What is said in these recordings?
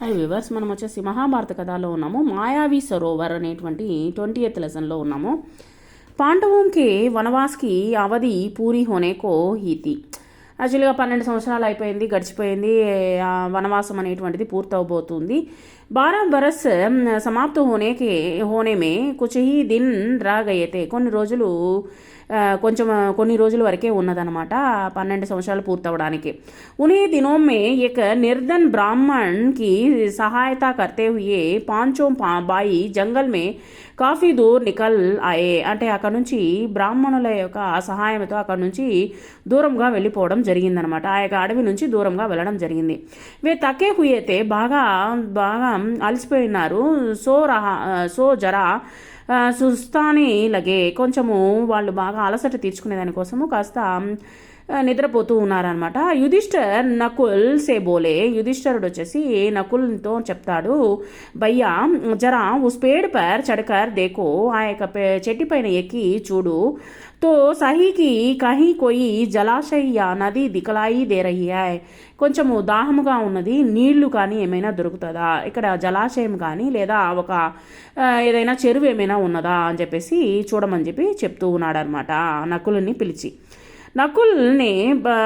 High viewers, మనం వచ్చేసి మహాభారత కథలో ఉన్నాము. మాయావి సరోవర్ అనేటువంటి 20th లెసన్లో ఉన్నాము. పాండవోं के वनवास की అవధి పూరి హోనే కో హీతి. యాక్చువల్గా 12 సంవత్సరాలు అయిపోయింది, గడిచిపోయింది. వనవాసం అనేటువంటిది పూర్తవబోతుంది. 12 బరస్ సమాప్త హోనే మే కుచ్ హీ దిన్ రా గయే తే. కొన్ని రోజుల వరకే ఉన్నదనమాట 12 సంవత్సరాలు పూర్తవడానికి. उन्हीं दिनों में एक निर्धन ब्राह्मण की सहायता करते हुए पांचों बाई जंगल में కాఫీ దూర్ నికల్ ఆయే. అంటే అక్కడ నుంచి బ్రాహ్మణుల యొక్క సహాయంతో అక్కడ నుంచి దూరంగా వెళ్ళిపోవడం జరిగిందనమాట. ఆ యొక్క అడవి నుంచి దూరంగా వెళ్ళడం జరిగింది. వే తక్కే హుయేతే, బాగా బాగా అలసిపోయినారు. సో జరా సుస్తాని లగే, కొంచెము వాళ్ళు బాగా అలసట తీర్చుకునే దానికోసము కాస్త నిద్రపోతూ ఉన్నారనమాట. యుధిష్ఠర్ నకుల్ సే బోలే, యుధిష్ఠరుడు వచ్చేసి నకుల్తో చెప్తాడు, భయ్యా జరా ఉస్ పేడ్ పర్ చడకర్ దేకో, ఆ యొక్క చెట్టు పైన ఎక్కి చూడు. తో సహీకి కహీ కోయి జలాశయ నది దికలాయి దే రహీ హై. కొంచెము దాహముగా ఉన్నది, నీళ్లు కానీ ఏమైనా దొరుకుతుందా, ఇక్కడ జలాశయం కానీ లేదా ఒక ఏదైనా చెరువు ఏమైనా ఉన్నదా అని చెప్పేసి చూడమని చెప్పి చెప్తూ ఉన్నాడు అనమాట నకులుని పిలిచి. నకుల్ని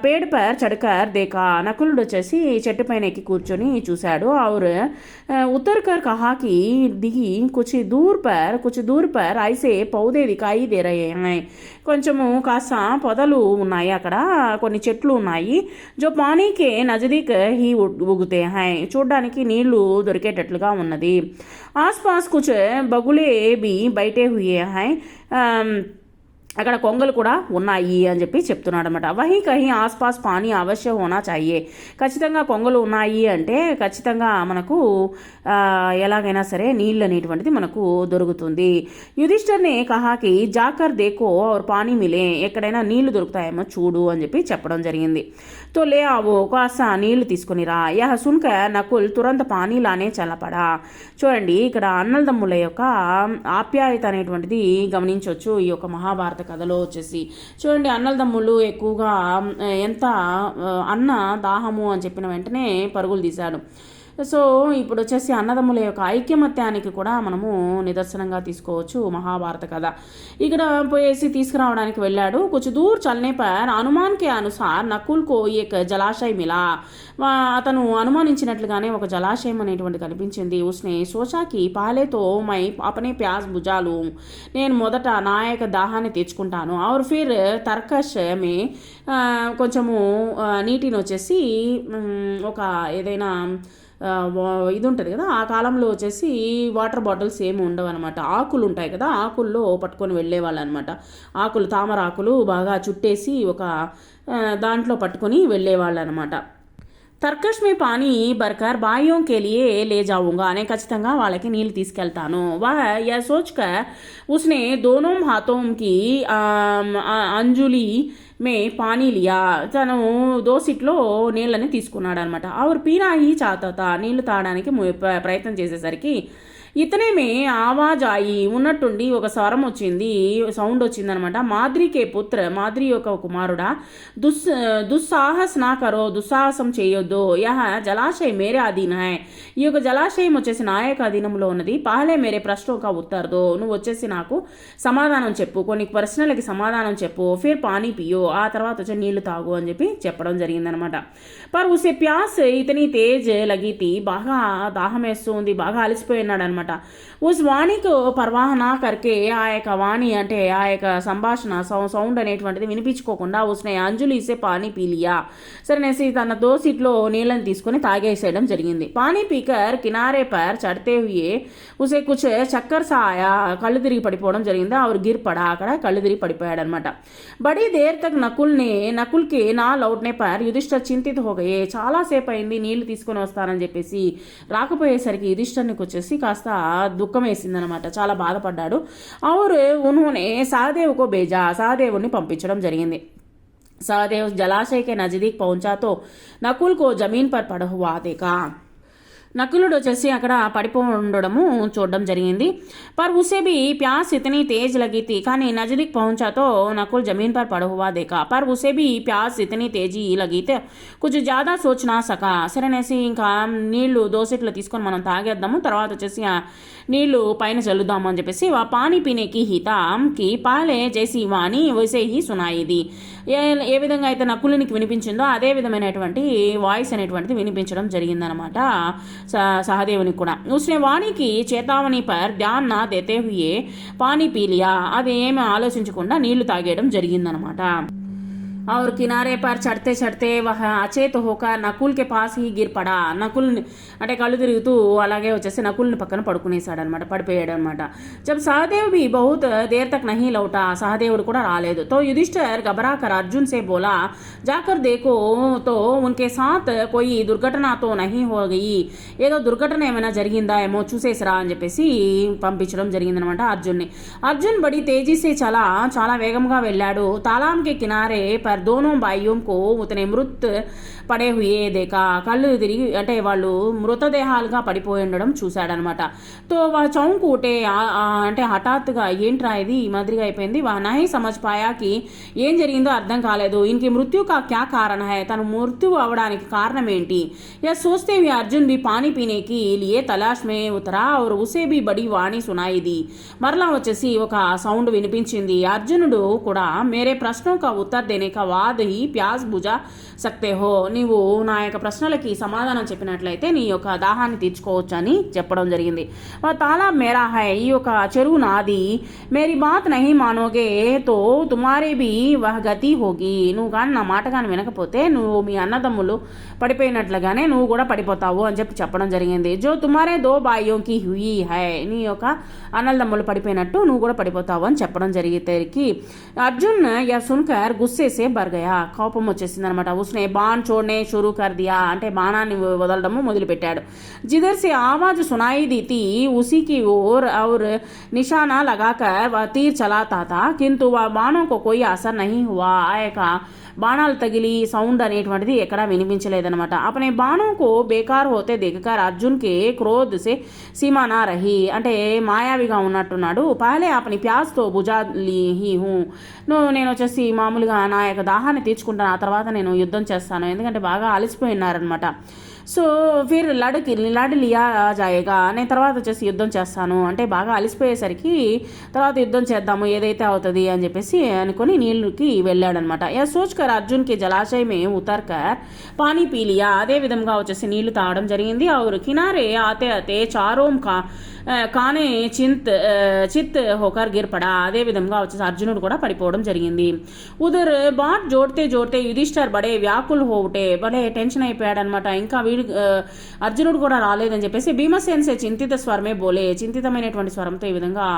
పేడ్ పర్ చడకర్ దేకా, నకులుడు వచ్చేసి చెట్టు పైన ఎక్కి కూర్చొని చూశాడు. और उतर कर कहा कि దిగి कुछ दूर पर ऐसे पौधे दिखाई दे रहे हैं. కొంచెము కాస్త పొదలు ఉన్నాయి, అక్కడ కొన్ని చెట్లు ఉన్నాయి. జో పానీకే నజదీక్ హీ ఉగుతే హై, చూడ్డానికి నీళ్లు దొరికేటట్లుగా ఉన్నది. ఆస్ పాస్ కుచ్ బగులే బి బయటే హుయే హై, అక్కడ కొంగలు కూడా ఉన్నాయి అని చెప్పి చెప్తున్నాడు అనమాట. వహీ కహీ ఆస్పాస్ పానీ అవశ్య హోనా చాయే, ఖచ్చితంగా కొంగలు ఉన్నాయి అంటే ఖచ్చితంగా మనకు ఎలాగైనా సరే నీళ్ళు అనేటువంటిది మనకు దొరుకుతుంది. యుధిష్ఠర్ని కహాకి జాకర్ దేకో और పానీ మిలే, ఎక్కడైనా నీళ్లు దొరుకుతాయేమో చూడు అని చెప్పి చెప్పడం జరిగింది. తో లే ఆవో, కాస్త నీళ్లు తీసుకునిరా. యహ సున్క నకుల్ తురంత పానీ లానే చల్లపడా. చూడండి, ఇక్కడ అన్నదమ్ముల యొక్క ఆప్యాయత అనేటువంటిది గమనించవచ్చు ఈ యొక్క మహాభారత కథలో వచ్చేసి. చూడండి, అన్నదమ్ములు ఎక్కువగా ఎంత అన్న దాహము అని చెప్పిన వెంటనే పరుగులు తీశాడు. సో ఇప్పుడు వచ్చేసి అన్నదమ్ముల యొక్క ఐక్యమత్యానికి కూడా మనము నిదర్శనంగా తీసుకోవచ్చు మహాభారత కథ. ఇక్కడ పోయేసి తీసుకురావడానికి వెళ్ళాడు. కొంచెం దూర్ చల్నే పర్ అనుమాన్ కే అనుసార్ నకుల్ కో ఏక్ జలాశయ మిలా, అతను అనుమానించినట్లుగానే ఒక జలాశయం అనేటువంటి కనిపించింది. ఉస్నే సోచాకి పాలేతో మై అపనే ప్యాజ్ భుజాలు, నేను మొదట నా యొక్క దాహాన్ని తెచ్చుకుంటాను. और फिर తర్కష్ మే, కొంచెము నీటిని వచ్చేసి ఒక ఏదైనా ఇది ఉంటుంది కదా, ఆ కాలంలో వచ్చేసి వాటర్ బాటిల్స్ ఏమి ఉండవు అనమాట. ఆకులు ఉంటాయి కదా, ఆకుల్లో పట్టుకొని వెళ్ళేవాళ్ళు అనమాట. ఆకులు, తామర ఆకులు బాగా చుట్టేసి ఒక దాంట్లో పట్టుకొని వెళ్ళేవాళ్ళు అనమాట. తర్కష్ మే పానీ బర్కర్ బాయోం కెలియే లే జావుంగా, అనే ఖచ్చితంగా వాళ్ళకి నీళ్ళు తీసుకెళ్తాను. వహ యా సోచ్కర్ ఉస్నే దోనో హాతోం కి అంజులి మే పానీ లియా, తను దోసిట్లో నీళ్ళని తీసుకున్నాడు అనమాట. ఆవిడ పీనా హీ చాతత, నీళ్లు తాగడానికి ప్రయత్నం చేసేసరికి ఇతనే మే ఆవాజ్ ఆయి, ఉన్నట్టుండి ఒక స్వరం వచ్చింది, సౌండ్ వచ్చిందనమాట. మాద్రికే పుత్ర, మాద్రి యొక్క కుమారుడా, దుస్సాహస్ నా కరో, దుస్సాహసం చేయొద్దు. యహ జలాశయ మేరే అధీన హై, ఈ యొక్క జలాశయం వచ్చేసి నా యొక్క అధీనంలో ఉన్నది. పహలే మేరే ప్రశ్న ఒక ఉత్తర్దో, నువ్వు వచ్చేసి నాకు సమాధానం చెప్పు, కొన్ని ప్రశ్నలకి సమాధానం చెప్పు. ఫిర్ పానీ పియో, ఆ తర్వాత వచ్చి నీళ్లు తాగు అని చెప్పి చెప్పడం జరిగిందనమాట. పర్ ఉసే ప్యాస్ ఇతని తేజ్ లగీతి, బాగా దాహం వేస్తుంది, బాగా అలసిపోయినాడు అనమాట. ఉస్ వాణికి పర్వాహన కరికే, ఆ యొక్క వాణి అంటే ఆ యొక్క సంభాషణ సౌండ్ అనేటువంటిది వినిపించుకోకుండా ఉస్నే అంజులి ఇసే పానీ పీలియా, సరేనేసి తన దోసిట్లో నీళ్ళని తీసుకొని తాగేసేయడం జరిగింది. పానీ పీకర్ కినారే పర్ చడితే హుయే ఉసే కుచ్ చక్కర్ సాయా, కళ్ళు తిరిగి పడిపోవడం జరిగింది. ఆవిడ గిర్పడా, అక్కడ కళ్ళు తిరిగి పడిపోయాడు అనమాట. బడీ దేర్ తక్ నకుల్కి నా లౌట్నే పర్ యుధిష్ఠర్ చింతిత హోగయే, చాలాసేపు అయింది నీళ్లు తీసుకొని వస్తానని చెప్పేసి రాకపోయేసరికి యుధిష్ఠర్నికి వచ్చేసి కాస్త దుఃఖం వేసిందనమాట, చాలా బాధపడ్డాడు. ఆరు ఉన్హోనే సహదేవ్కో బేజా, సహదేవుని పంపించడం జరిగింది. सहदेव जलाशय के नजदीक पहुंचा तो नकुल को जमीन पर पड़ा हुआ देखा. నకులుడు వచ్చేసి అక్కడ పడిపోయి ఉండడము చూడడం జరిగింది. पर उसे भी प्यास इतनी तेज लगी थी కానీ नजदीक पहुंचा तो नकुल जमीन पर पड़ा हुआ देखा पर उसे भी प्यास इतनी तेजी लगी थी कुछ ज़्यादा सोच ना सका. సరేనేసి ఇంకా నీళ్లు దోసెట్లు తీసుకొని మనం తాగేద్దాము, తర్వాత వచ్చేసి ఆ నీళ్లు పైన చల్లుదాము అని చెప్పేసి పానీ పీనేకి హితాంకి పాలే జైసి వాణి వసే హీ సునాయిది. ఏ విధంగా అయితే నకులునికి వినిపించిందో అదే విధమైనటువంటి వాయిస్ అనేటువంటిది వినిపించడం జరిగిందనమాట సహదేవునికి కూడా. उसने वाणी की चेतावनी पर ध्यान ना देते हुए पानी पी लिया. అది ఏమి ఆలోచించకుండా నీళ్లు తాగేయడం జరిగిందనమాట. और किनारे पर चढ़ते चढ़ते वह अचेत होकर नकुल के पास ही गिर पड़ा. నకుల్ అంటే కళ్ళు తిరుగుతూ అలాగే వచ్చేసి నకుల్ని పక్కన పడుకునేసాడు అనమాట, పడిపోయాడు అనమాట. जब सहदेव भी बहुत देर तक नहीं लौटा, సహదేవుడు కూడా రాలేదు. तो युधिष्ठिर घबरा कर अर्जुन से बोला जाकर देखो तो उनके साथ कोई दुर्घटना तो नहीं हो गई, ఏదో దుర్ఘటన ఏమైనా జరిగిందా ఏమో చూసేసిరా అని చెప్పేసి పంపించడం జరిగిందనమాట అర్జున్ని. అర్జున్ బడి తేజీ సే చాలా వేగంగా వెళ్ళాడు. తాలాం కే కినారే पर दोनों भाइयों को उतने मृत పడే హుయే దేకా. కళ్ళు తిరిగి అంటే వాళ్ళు మృతదేహాలుగా పడిపోయి ఉండడం చూశాడనమాట. తో వా చౌంకు ఉంటే అంటే హఠాత్తుగా ఏంట్రా ఇది ఈ మాదిరిగా అయిపోయింది. వా నహి సమజ్ పాయాకి ఏం జరిగిందో అర్థం కాలేదు. ఇన్కి మృత్యు కా క్యా కారణ హై, తను మృత్యు అవడానికి కారణం ఏంటి. యా సోచతే హుయే అర్జున్ भी पानी पीने की लिए तलाश में उतरा और उसे भी बड़ी वाणी सुनाई दी. మరలా వచ్చేసి ఒక సౌండ్ వినిపించింది. అర్జునుడు కూడా మేరే ప్రశ్నోं का उत्तर देने का बाद ही प्यास बुझा सकते हो, నీవు నా యొక్క ప్రశ్నలకి సమాధానం చెప్పినట్లయితే నీ యొక్క దాహాన్ని తీర్చుకోవచ్చు అని చెప్పడం జరిగింది. తాలా మేరా హై, ఈ యొక్క చెరువు నాది. మేరీ బాత్ నహీ మానోగే తో తుమారే బి వహ్ గతి హోగి, నువ్వు కానీ నా మాట కానీ వినకపోతే నువ్వు మీ అన్నదమ్ములు పడిపోయినట్లుగానే నువ్వు కూడా పడిపోతావు అని చెప్పడం జరిగింది. జో తుమారే దో బాయోకి హుయి హై, నీ యొక్క అన్నదమ్ములు పడిపోయినట్టు నువ్వు కూడా పడిపోతావు అని చెప్పడం జరిగేసరికి అర్జున్ యా సున్కర్ గుస్సే సే బర్ గయా, కోపం వచ్చేసింది అనమాట. ఉస్నే బాన్ చోడ్నే షురూ కర్ దియా, అంటే బాణాన్ని వదలడము మొదలుపెట్టాడు. జిదర్ సే ఆవాజ్ సునాయి दी थी उसी की ओर और निशाना लगाकर वह तीर चलाता था किंतु वह बाणों को कोई असर नहीं हुआ. ఆ యొక్క బాణాలు తగిలి సౌండ్ అనేటువంటిది ఎక్కడా వినిపించలేదనమాట. అపనే బాణోं को बेकार होते देखकर अर्जुन के क्रोध से सीमा ना रही, అంటే మాయావిగా ఉన్నట్టున్నాడు. పహలే అపని ప్యాస్ తో బుజా లీ హీ హూ, నేను వచ్చేసి మామూలుగా నా యొక్క దాహాన్ని తీర్చుకుంటాను, ఆ తర్వాత నేను యుద్ధం చేస్తాను, ఎందుకంటే బాగా అలసిపోయినారనమాట. సో ఫిర్ లడ్ లియా జాయేగా, నేను తర్వాత వచ్చేసి యుద్ధం చేస్తాను, అంటే బాగా అలసిపోయేసరికి తర్వాత యుద్ధం చేద్దాము ఏదైతే అవుతుంది అని చెప్పేసి అనుకుని నీళ్ళకి వెళ్ళాడనమాట. యా సోచ్కర్ అర్జున్కి జలాశయమే ఉతర్కర్ పానీ పీలియా, అదే విధంగా వచ్చేసి నీళ్లు తాగడం జరిగింది. और किनारे आते आते चारों का కానే చిత్ హోకర్ గిర్ పడా, అదే విధంగా వచ్చేసి అర్జునుడు కూడా పడిపోవడం జరిగింది. ఉదర్ బాట్ జోడితే జోడితే యుధిష్ఠర్ బడే వ్యాకుల్ హోటే, బడే టెన్షన్ అయిపోయాడు అనమాట. ఇంకా వీడు అర్జునుడు కూడా రాలేదని చెప్పేసి భీమసేన్ సే చింతిత స్వరమే బోలే, చింతితమైనటువంటి స్వరంతో ఈ విధంగా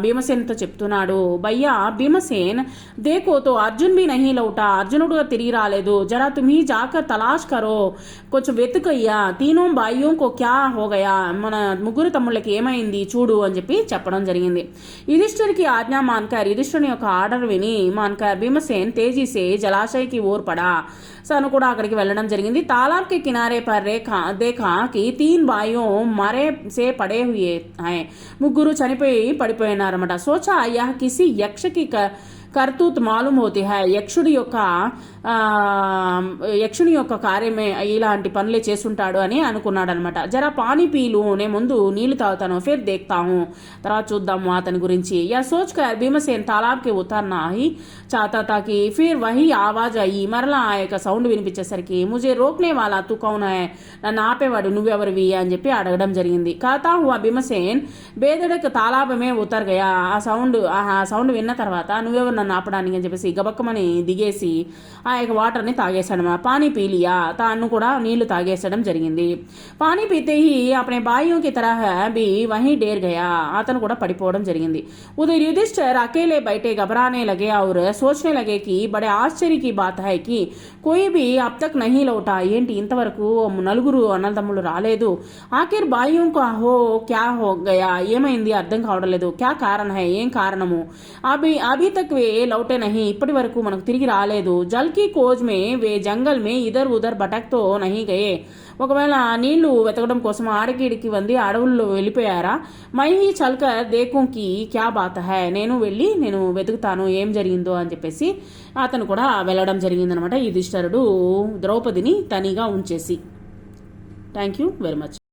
భీమసేన్తో చెప్తున్నాడు. భయ్యా భీమసేన్ దేకో తో అర్జున్ బి నహీ లౌటా, అర్జునుడు తిరిగి రాలేదు. జరా తుమ్హీ జాకర్ తలాష్ కరో, కొంచెం వెతుకయ్యా. తీనో భాయ్యోం కో క్యా హోగయా, మన ముగ్గురు తమ్ముళ్ళకి ఏమైంది చూడు అని చెప్పి చెప్పడం జరిగింది. యుధిష్ఠిర్కి ఆజ్ఞా మాన్కర్, యుధిష్ఠుని యొక్క ఆర్డర్ విని మాన్కర్ భీమసేన్ తేజీసే జలాశయకి ఓర్పడా, సను కూడా అక్కడికి వెళ్ళడం జరిగింది. తాలాబ్ కే కినారే పర్ దేఖా కి తీన్ భాయ్యో మరే సే పడే హుయే హై, ముగ్గురు చనిపోయి పడిపోయినారన్నమాట. సోచా యహ్ కిసి యక్షకి కర్తూత్ మాలూమ్ హోతి హై, యక్షుని యొక్క కార్యమే ఇలాంటి పనులే చేస్తుంటాడు అని అనుకున్నాడు అనమాట. జరా పానీ పీలు, నే ముందు నీళ్లు తాగుతాను, ఫిర్ దేఖ్తాము, తర్వాత చూద్దాము అతని గురించి. యా సోచ్ కర్ భీమసేన్ తాలాబ్కి ఉతర్నా హీ చాతా తాకి ఫిర్ వహీ ఆవాజ్ అయ్యి, మరలా ఆ యొక్క సౌండ్ వినిపించేసరికి ముజే రోక్నే వాళ్ళ తు కౌన్ హై, నన్ను ఆపేవాడు నువ్వెవరివి అని చెప్పి అడగడం జరిగింది. కాతా హువా భీమసేన్ బేదడక్ తాలాబమే ఉతర్ గయా, ఆ సౌండ్ విన్న తర్వాత నువ్వెవరు నన్ను ఆపడానికి అని చెప్పేసి గబక్కమని దిగేసి ఆ యొక్క వాటర్ని తాగేశాడు. పానీ పీలియా, తాను కూడా నీళ్లు తాగేసడం జరిగింది. పానీ పీతే హీ అపనే భాయియోं की तरह भी वहीं डेर गया, అతను కూడా పడిపోవడం జరిగింది. उधर युधिष्ठिर अकेले बैठे घबराने लगे और सोचने लगे कि बड़े आश्चर्य की बात है कि कोई भी अब तक नहीं लौटा, ఏంటి ఇంతవరకు నలుగురు అన్నదమ్ములు రాలేదు. ఆఖిర్ భాయియోं का हो क्या हो गया, ఏమైంది అర్థం కావడం లేదు. క్యా కారణ హై, ఏం కారణము. అభి తక్ వే లౌటే నహీ, ఇప్పటి వరకు మనకు తిరిగి రాలేదు. జల్ की खोज में वे जंगल में इधर उधर भटक तो नहीं गए, ఒకవేళ నీళ్లు వెతకడం కోసం ఆడకీడికి వంది అడవుల్లో వెళ్ళిపోయారా? మై చల్కర్ దేకుంకి క్యా బాత్ హై, నేను వెతుకుతాను ఏం జరిగిందో అని చెప్పేసి అతను కూడా వెళ్ళడం జరిగిందనమాట, యుధిష్ఠిరుడు ద్రౌపదిని తనిగా ఉంచేసి. Thank you very much.